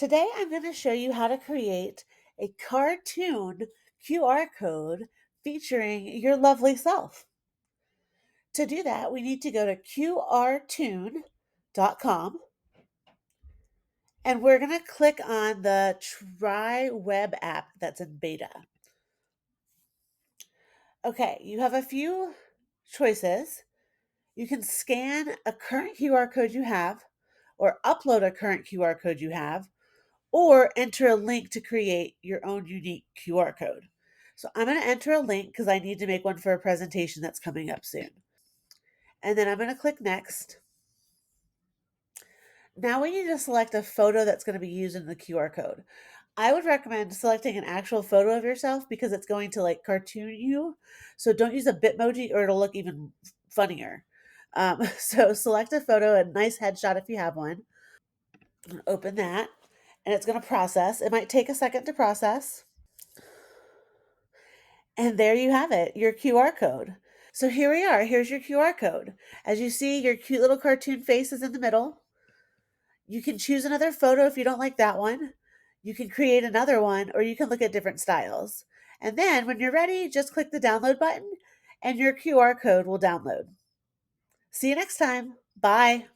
Today I'm going to show you how to create a cartoon QR code featuring your lovely self. To do that, we need to go to QRToon.com and we're going to click on the Try Web app that's in beta. Okay, you have a few choices. You can scan a current QR code you have, or upload a current QR code you have, or enter a link to create your own unique QR code. So I'm going to enter a link because I need to make one for a presentation that's coming up soon. And then I'm going to click next. Now we need to select a photo that's going to be used in the QR code. I would recommend selecting an actual photo of yourself because it's going to like cartoon you. So don't use a Bitmoji or it'll look even funnier. So select a photo, a nice headshot if you have one. Open that and it's going to process. It might take a second to process. And there you have it, your QR code. So here we are. Here's your QR code. As you see, your cute little cartoon face is in the middle. You can choose another photo if you don't like that one. You can create another one, or you can look at different styles. And then when you're ready, just click the download button and your QR code will download. See you next time. Bye.